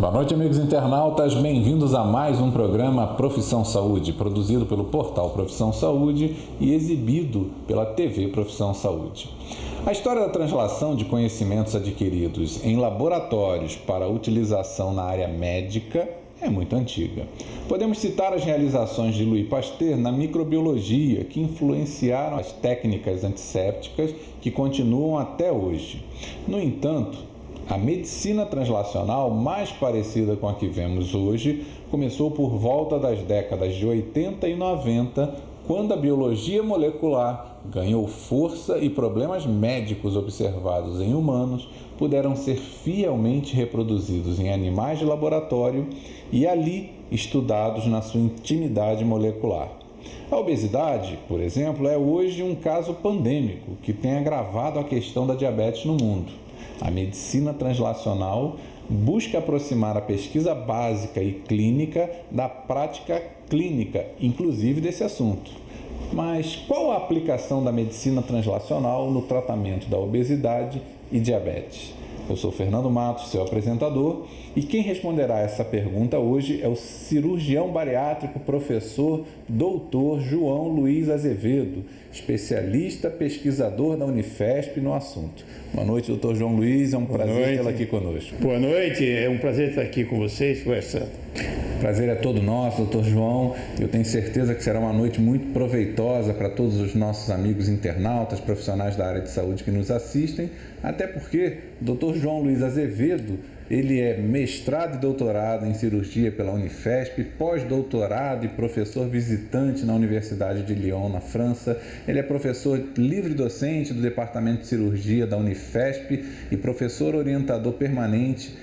Boa noite, amigos internautas. Bem-vindos a mais um programa Profissão Saúde, produzido pelo portal Profissão Saúde e exibido pela TV Profissão Saúde. A história da translação de conhecimentos adquiridos em laboratórios para utilização na área médica é muito antiga. Podemos citar as realizações de Louis Pasteur na microbiologia, que influenciaram as técnicas antissépticas que continuam até hoje. No entanto, a medicina translacional, mais parecida com a que vemos hoje, começou por volta das décadas de 80 e 90, quando a biologia molecular ganhou força e problemas médicos observados em humanos puderam ser fielmente reproduzidos em animais de laboratório e ali estudados na sua intimidade molecular. A obesidade, por exemplo, é hoje um caso pandêmico que tem agravado a questão da diabetes no mundo. A medicina translacional busca aproximar a pesquisa básica e clínica da prática clínica, inclusive desse assunto. Mas qual a aplicação da medicina translacional no tratamento da obesidade e diabetes? Eu sou Fernando Matos, seu apresentador, e quem responderá essa pergunta hoje é o cirurgião bariátrico, professor Dr. João Luiz Azevedo, especialista pesquisador da Unifesp no assunto. Boa noite, Dr. João Luiz, é um prazer tê-lo aqui conosco. Boa noite, é um prazer estar aqui com vocês conversando. Prazer é todo nosso, Dr. João. Eu tenho certeza que será uma noite muito proveitosa para todos os nossos amigos internautas, profissionais da área de saúde que nos assistem, até porque o Dr. João Luiz Azevedo, ele é mestrado e doutorado em cirurgia pela Unifesp, pós-doutorado e professor visitante na Universidade de Lyon, na França. Ele é professor livre-docente do Departamento de Cirurgia da Unifesp e professor orientador permanente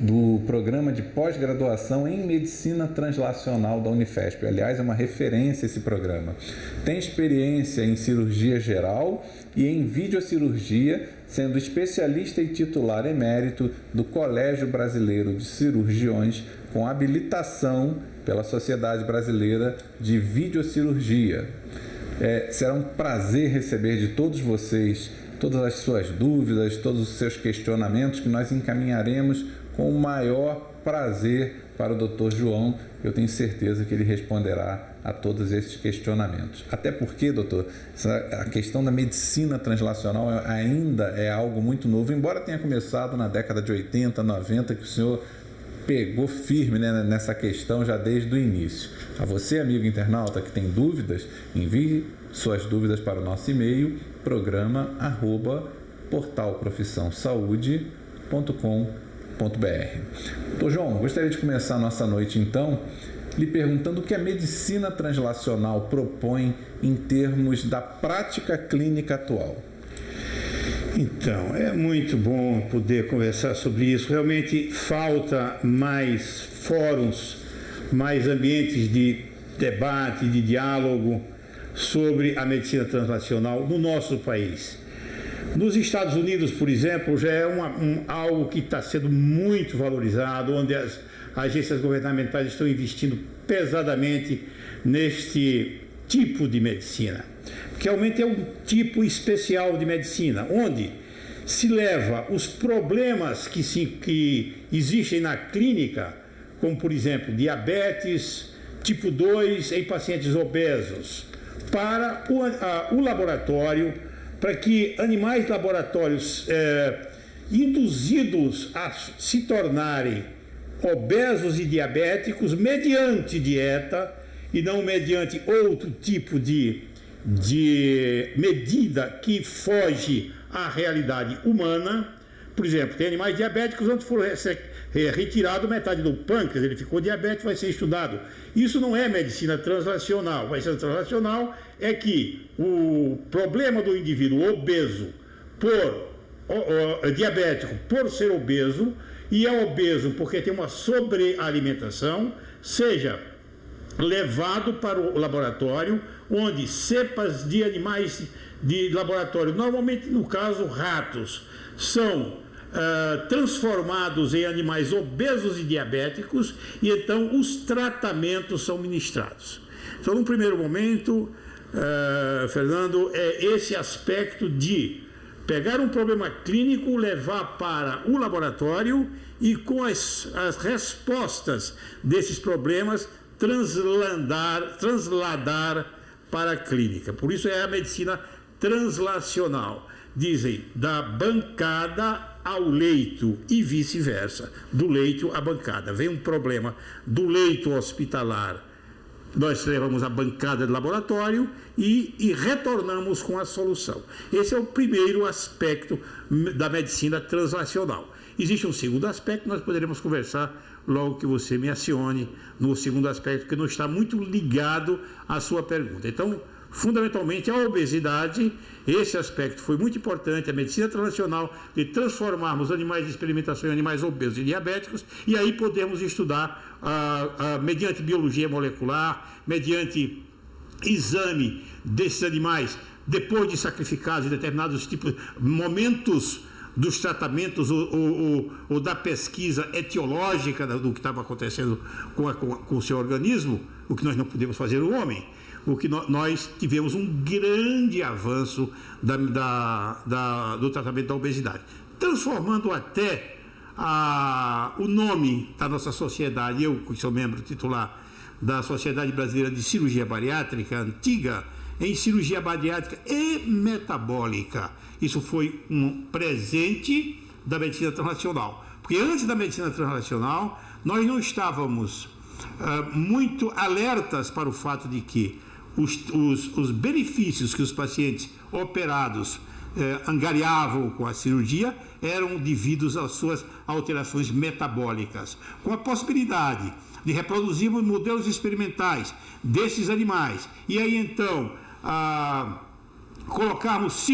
do programa de pós-graduação em Medicina Translacional da Unifesp. Aliás, é uma referência esse programa. Tem experiência em cirurgia geral e em videocirurgia, sendo especialista e titular emérito do Colégio Brasileiro de Cirurgiões, com habilitação pela Sociedade Brasileira de Videocirurgia. Será um prazer receber de todos vocês todas as suas dúvidas, todos os seus questionamentos, que nós encaminharemos com o maior prazer para o Dr. João. Eu tenho certeza que ele responderá a todos esses questionamentos. Até porque, doutor, a questão da medicina translacional ainda é algo muito novo, embora tenha começado na década de 80, 90, que o senhor pegou firme, né, nessa questão já desde o início. A você, amigo internauta, que tem dúvidas, envie suas dúvidas para o nosso e-mail, programa@portalprofissãosaude.com.br. Doutor João, gostaria de começar a nossa noite, então, lhe perguntando o que a medicina translacional propõe em termos da prática clínica atual. Então, é muito bom poder conversar sobre isso. Realmente falta mais fóruns, mais ambientes de debate, de diálogo sobre a medicina translacional no nosso país. Nos Estados Unidos, por exemplo, já é algo que está sendo muito valorizado, onde as agências governamentais estão investindo pesadamente neste tipo de medicina, que realmente é um tipo especial de medicina, onde se leva os problemas que existem na clínica, como por exemplo diabetes tipo 2 em pacientes obesos, para o laboratório, para que animais de laboratórios induzidos a se tornarem obesos e diabéticos mediante dieta e não mediante outro tipo de medida que foge à realidade humana. Por exemplo, tem animais diabéticos onde for retirado metade do pâncreas, ele ficou diabético, vai ser estudado. Isso não é medicina translacional. Medicina translacional é que o problema do indivíduo obeso diabético por ser obeso, e é obeso porque tem uma sobrealimentação, seja levado para o laboratório, onde cepas de animais de laboratório, normalmente no caso ratos, são transformados em animais obesos e diabéticos, e então os tratamentos são ministrados. Então, no primeiro momento, Fernando, é esse aspecto de pegar um problema clínico, levar para o laboratório e com as respostas desses problemas transladar para a clínica. Por isso é a medicina translacional. Dizem da bancada ao leito e vice-versa, do leito à bancada. Vem um problema do leito hospitalar, nós levamos a bancada de laboratório e retornamos com a solução. Esse é o primeiro aspecto da medicina translacional. Existe um segundo aspecto, nós poderemos conversar logo que você me acione no segundo aspecto, que não está muito ligado à sua pergunta. Então, fundamentalmente, a obesidade, esse aspecto foi muito importante, a medicina translacional, de transformarmos animais de experimentação em animais obesos e diabéticos, e aí podemos estudar, mediante biologia molecular, mediante exame desses animais, depois de sacrificados em determinados tipos, momentos dos tratamentos ou da pesquisa etiológica do que estava acontecendo com o seu organismo, o que nós não podemos fazer no homem. O que nós tivemos um grande avanço do tratamento da obesidade, transformando até o nome da nossa sociedade. Eu, que sou membro titular da Sociedade Brasileira de Cirurgia Bariátrica, antiga, em cirurgia bariátrica e metabólica. Isso foi um presente da medicina translacional, porque antes da medicina translacional nós não estávamos muito alertas para o fato de que os benefícios que os pacientes operados angariavam com a cirurgia eram devidos às suas alterações metabólicas, com a possibilidade de reproduzirmos modelos experimentais desses animais, e aí então colocarmos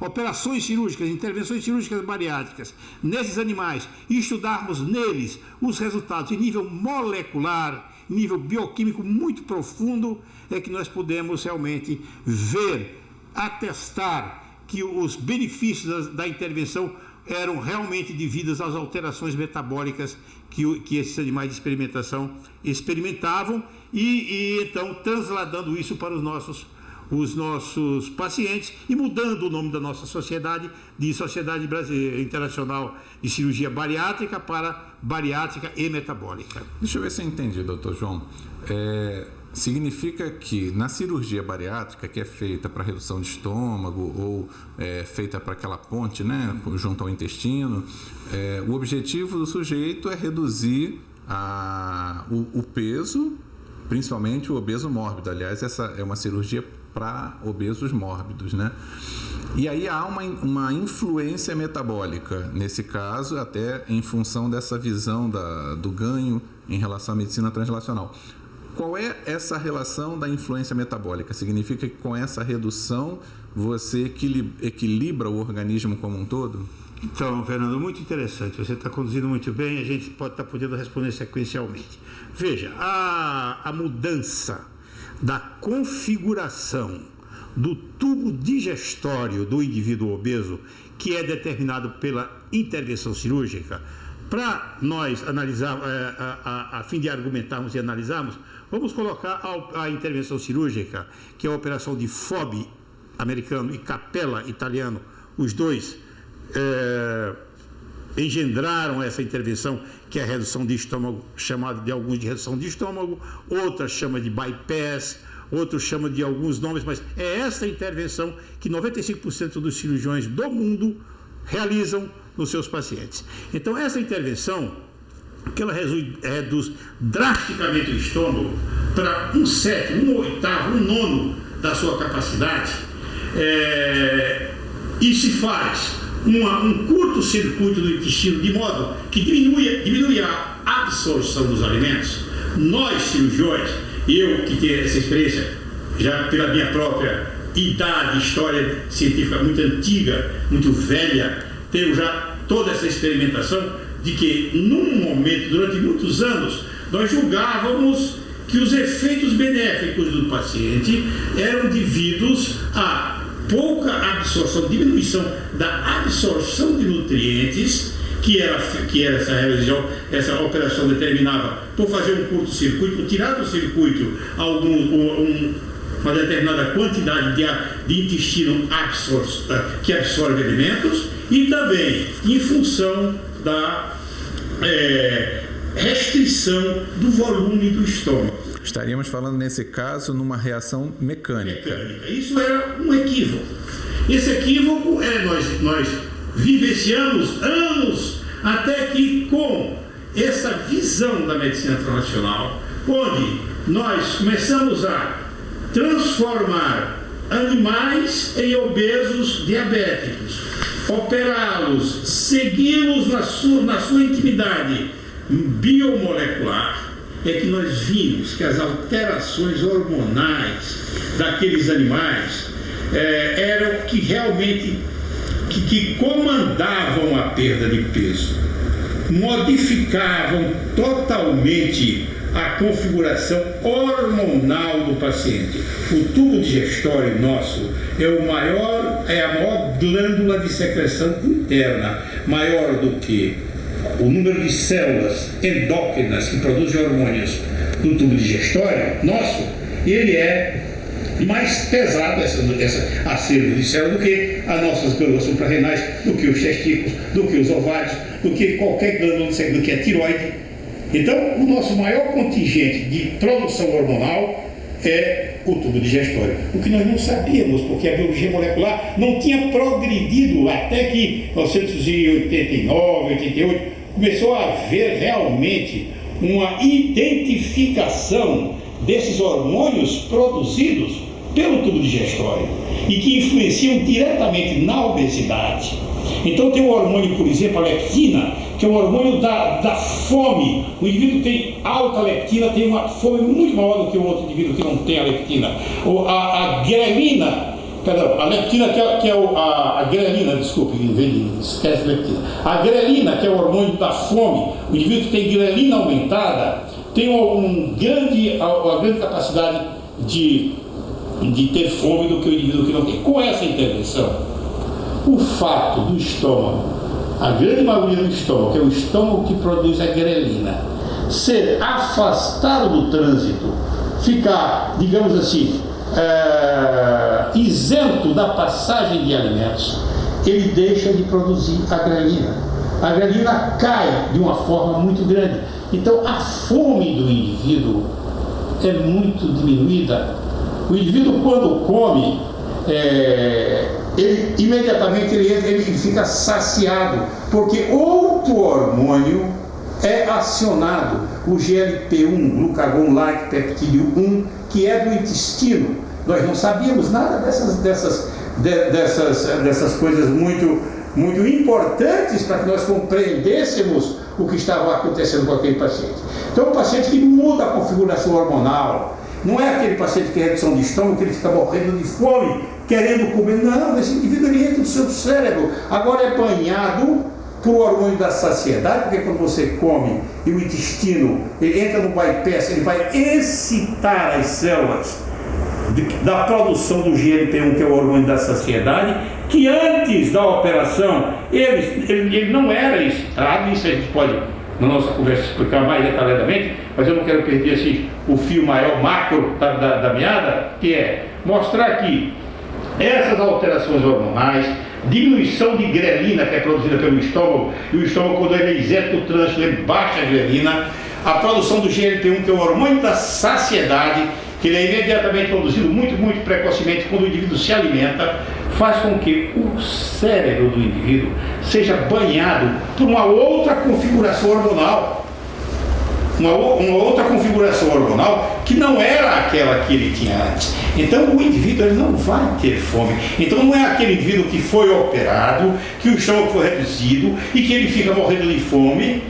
operações cirúrgicas, intervenções cirúrgicas bariátricas nesses animais e estudarmos neles os resultados em nível molecular, nível bioquímico muito profundo, é que nós podemos realmente ver, atestar que os benefícios da intervenção eram realmente devidos às alterações metabólicas que esses animais de experimentação experimentavam e então transladando isso para os nossos pacientes e mudando o nome da nossa sociedade de Sociedade Brasileira Internacional de Cirurgia Bariátrica para Bariátrica e Metabólica. Deixa eu ver se eu entendi, doutor João. Significa que na cirurgia bariátrica, que é feita para redução de estômago ou feita para aquela ponte, né, junto ao intestino, o objetivo do sujeito é reduzir o peso, principalmente o obeso mórbido. Aliás, essa é uma cirurgia para obesos mórbidos, né? E aí há uma influência metabólica, nesse caso, até em função dessa visão do ganho em relação à medicina translacional. Qual é essa relação da influência metabólica? Significa que com essa redução você equilibra o organismo como um todo? Então, Fernando, muito interessante. Você está conduzindo muito bem, a gente pode estar podendo responder sequencialmente. Veja, a mudança da configuração do tubo digestório do indivíduo obeso, que é determinado pela intervenção cirúrgica, para nós analisar, a fim de argumentarmos e analisarmos, vamos colocar a intervenção cirúrgica, que é a operação de FOB americano e Capella italiano, os dois engendraram essa intervenção, que é a redução de estômago, chamada de alguns de redução de estômago, outras chama de bypass, outros chamam de alguns nomes, mas é essa intervenção que 95% dos cirurgiões do mundo realizam nos seus pacientes. Então, essa intervenção, que ela reduz drasticamente o estômago para 1/7, 1/8, 1/9 da sua capacidade, e se faz um curto-circuito do intestino, de modo que diminui a absorção dos alimentos. Nós, cirurgiões, eu que tenho essa experiência, já pela minha própria idade, história científica muito antiga, muito velha, tenho já toda essa experimentação de que, num momento, durante muitos anos, nós julgávamos que os efeitos benéficos do paciente eram devidos a pouca absorção, diminuição da absorção de nutrientes, que era essa operação determinava por fazer um curto-circuito, por tirar do circuito uma determinada quantidade de intestino que absorve alimentos, e também em função restrição do volume do estômago. Estaríamos falando, nesse caso, numa reação mecânica. Isso era um equívoco. Esse equívoco nós vivenciamos anos até que, com essa visão da medicina translacional, onde nós começamos a transformar animais em obesos diabéticos, operá-los, segui-los na sua intimidade biomolecular, é que nós vimos que as alterações hormonais daqueles animais eram que realmente que comandavam a perda de peso, modificavam totalmente a configuração hormonal do paciente. O tubo digestório nosso é a maior glândula de secreção interna, maior do que o número de células endócrinas que produzem hormônios no tubo digestório nosso. Ele é mais pesado, essa acervo de células, do que as nossas glândulas suprarrenais, do que os testículos, do que os ovários, do que qualquer glândula, do que a tiroide. Então, o nosso maior contingente de produção hormonal é o tubo digestório. O que nós não sabíamos, porque a biologia molecular não tinha progredido até que, em 1989, 88, começou a haver realmente uma identificação desses hormônios produzidos pelo tubo digestório e que influenciam diretamente na obesidade. Então tem o hormônio, por exemplo, a leptina, que é o hormônio da fome. O indivíduo tem alta leptina, tem uma fome muito maior do que o outro indivíduo que não tem a leptina. A grelina, perdão, a leptina que é a grelina, desculpe, esquece a leptina. A grelina, que é o hormônio da fome, o indivíduo que tem grelina aumentada tem uma grande capacidade de ter fome do que o indivíduo que não tem. Com essa intervenção, o fato do estômago, a grande maioria do estômago, que é o estômago que produz a grelina, ser afastado do trânsito, ficar, digamos assim, isento da passagem de alimentos, ele deixa de produzir a grelina. A grelina cai de uma forma muito grande. Então a fome do indivíduo é muito diminuída. O indivíduo, quando come, ele imediatamente ele fica saciado, porque outro hormônio é acionado, o GLP-1, glucagon-like peptídeo 1, que é do intestino. Nós não sabíamos nada dessas coisas muito importantes para que nós compreendêssemos o que estava acontecendo com aquele paciente. Então, o paciente que muda a configuração hormonal, não é aquele paciente que tem redução de estômago, que ele fica morrendo de fome, querendo comer. Não, esse indivíduo ele entra no seu cérebro, agora é banhado por hormônio da saciedade, porque quando você come e o intestino, ele entra no bypass, ele vai excitar as células da produção do GLP-1, que é o hormônio da saciedade, que antes da operação ele não era excitado. Isso a gente pode, na nossa conversa, explicar mais detalhadamente, mas eu não quero perder assim, o fio maior, macro da meada, que é mostrar que essas alterações hormonais, diminuição de grelina que é produzida pelo estômago, e o estômago, quando ele é isento do trânsito, ele baixa a grelina, a produção do GLP-1, que é o hormônio da saciedade, que ele é imediatamente produzido muito precocemente quando o indivíduo se alimenta, faz com que o cérebro do indivíduo seja banhado por uma outra configuração hormonal. Uma outra configuração hormonal que não era aquela que ele tinha antes. Então o indivíduo ele não vai ter fome. Então não é aquele indivíduo que foi operado, que o estômago foi reduzido e que ele fica morrendo de fome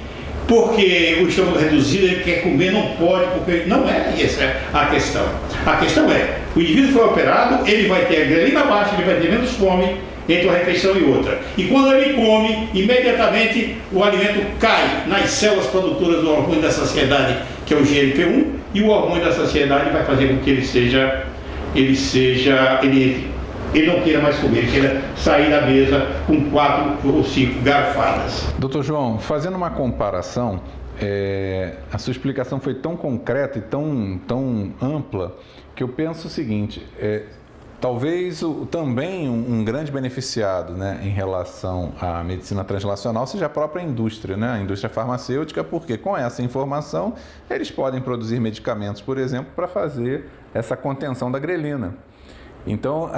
porque o estômago reduzido, ele quer comer, não pode, porque não é essa a questão. A questão é, o indivíduo foi operado, ele vai ter a grelina baixa, ele vai ter menos fome entre uma refeição e outra. E quando ele come, imediatamente o alimento cai nas células produtoras do hormônio da saciedade, que é o GLP-1, e o hormônio da saciedade vai fazer com que ele não queira mais comer, ele queira sair da mesa com 4 ou 5 garfadas. Doutor João, fazendo uma comparação, a sua explicação foi tão concreta e tão ampla, que eu penso o seguinte, Talvez também um grande beneficiado, né, em relação à medicina translacional seja a própria indústria, né, a indústria farmacêutica, porque com essa informação eles podem produzir medicamentos, por exemplo, para fazer essa contenção da grelina. Então,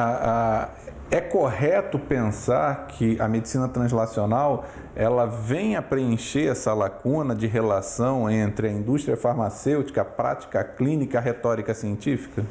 é correto pensar que a medicina translacional ela venha preencher essa lacuna de relação entre a indústria farmacêutica, a prática clínica, a retórica científica?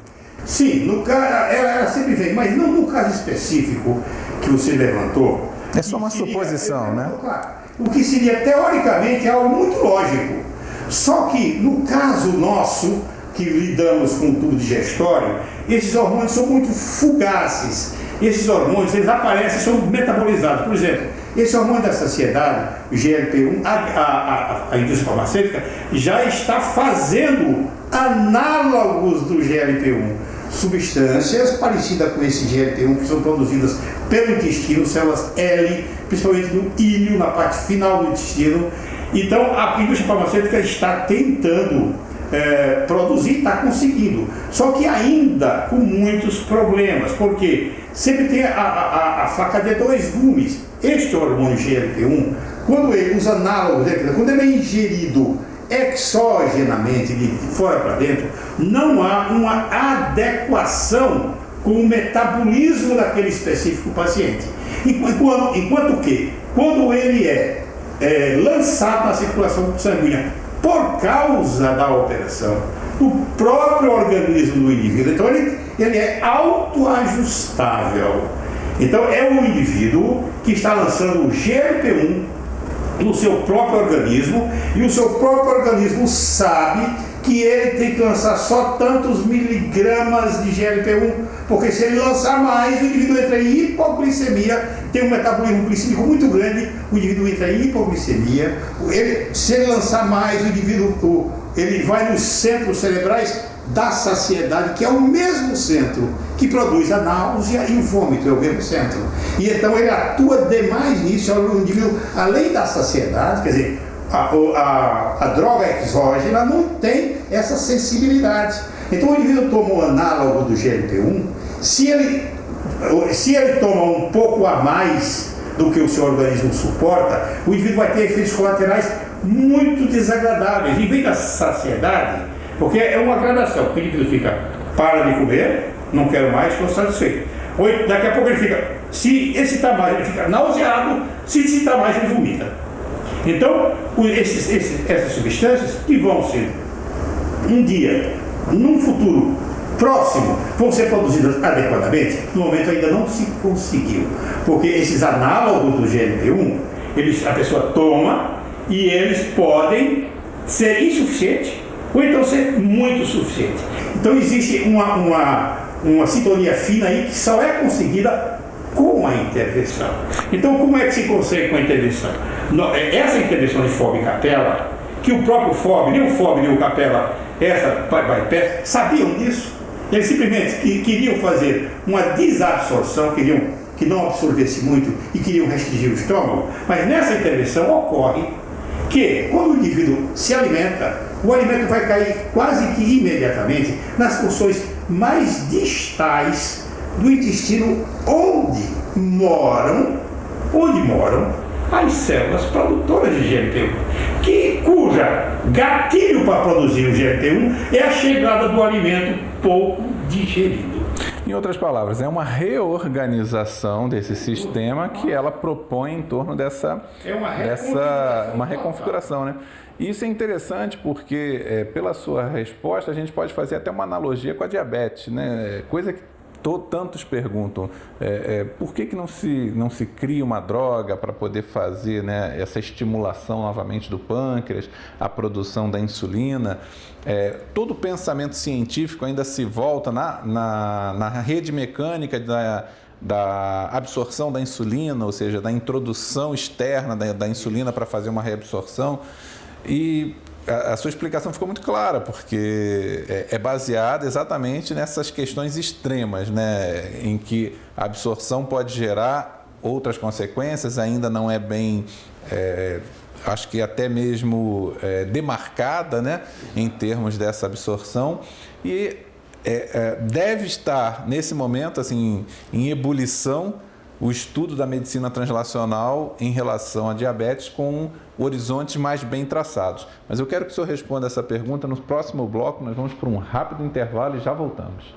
Sim, no caso, ela sempre vem, mas não no caso específico que você levantou. É só uma suposição, né? Claro, o que seria teoricamente algo muito lógico. Só que no caso nosso, que lidamos com o tubo digestório, esses hormônios são muito fugazes. Esses hormônios, eles aparecem, são metabolizados. Por exemplo, esse hormônio da saciedade, o GLP-1, a indústria farmacêutica já está fazendo análogos do GLP-1, substâncias parecidas com esse GLP-1 que são produzidas pelo intestino, células L, principalmente no íleo, na parte final do intestino. Então a indústria farmacêutica está tentando produzir, está conseguindo, só que ainda com muitos problemas, porque sempre tem a faca de dois gumes. Este hormônio GLP-1, quando os análogos, quando ele é ingerido exogenamente, de fora para dentro, não há uma adequação com o metabolismo daquele específico paciente. Enquanto que, quando ele é lançado na circulação sanguínea por causa da operação do próprio organismo do indivíduo, então ele é autoajustável. Então é um indivíduo que está lançando o GLP-1 no seu próprio organismo, e o seu próprio organismo sabe que ele tem que lançar só tantos miligramas de GLP-1, porque se ele lançar mais, o indivíduo entra em hipoglicemia, tem um metabolismo glicêmico muito grande, o indivíduo entra em hipoglicemia. Se ele lançar mais, o indivíduo ele vai nos centros cerebrais da saciedade, que é o mesmo centro que produz a náusea e o vômito, é o mesmo centro. E então ele atua demais nisso, o indivíduo, além da saciedade, quer dizer, a droga exógena não tem essa sensibilidade. Então o indivíduo toma o análogo do GLP-1, se ele toma um pouco a mais do que o seu organismo suporta, o indivíduo vai ter efeitos colaterais muito desagradáveis. Em vez da saciedade, porque é uma gradação, o indivíduo para de comer, não quero mais, estou satisfeito. Ou daqui a pouco ele fica, se excitar mais, ele fica nauseado, se excitar mais, ele vomita. Então, essas substâncias que vão ser, um dia, num futuro próximo, vão ser produzidas adequadamente, no momento ainda não se conseguiu. Porque esses análogos do GLP-1, a pessoa toma e eles podem ser insuficientes, ou então ser muito suficiente. Então existe uma sintonia fina aí que só é conseguida com a intervenção. Então como é que se consegue com a intervenção? Essa intervenção de FOB e Capella, que o próprio FOB, nem o FOB nem o Capella, essa bypass, sabiam disso. Eles simplesmente queriam fazer uma desabsorção, queriam que não absorvesse muito e queriam restringir o estômago, mas nessa intervenção ocorre que quando o indivíduo se alimenta, o alimento vai cair quase que imediatamente nas porções mais distais do intestino, onde moram as células produtoras de GLP-1, cuja gatilho para produzir o GLP-1 é a chegada do alimento pouco digerido. Em outras palavras, é uma reorganização desse sistema que ela propõe em torno dessa uma reconfiguração, né? E isso é interessante porque, pela sua resposta, a gente pode fazer até uma analogia com a diabetes, né? Coisa que tantos perguntam, por que não se cria uma droga para poder fazer, né, essa estimulação novamente do pâncreas, a produção da insulina? Todo o pensamento científico ainda se volta na rede mecânica da absorção da insulina, ou seja, da introdução externa da insulina para fazer uma reabsorção. E a sua explicação ficou muito clara, porque é baseada exatamente nessas questões extremas, né, em que a absorção pode gerar outras consequências, ainda não é bem, acho que até mesmo demarcada, né, em termos dessa absorção. E deve estar, nesse momento, assim, em ebulição, o estudo da medicina translacional em relação à diabetes com horizontes mais bem traçados. Mas eu quero que o senhor responda essa pergunta no próximo bloco. Nós vamos para um rápido intervalo e já voltamos.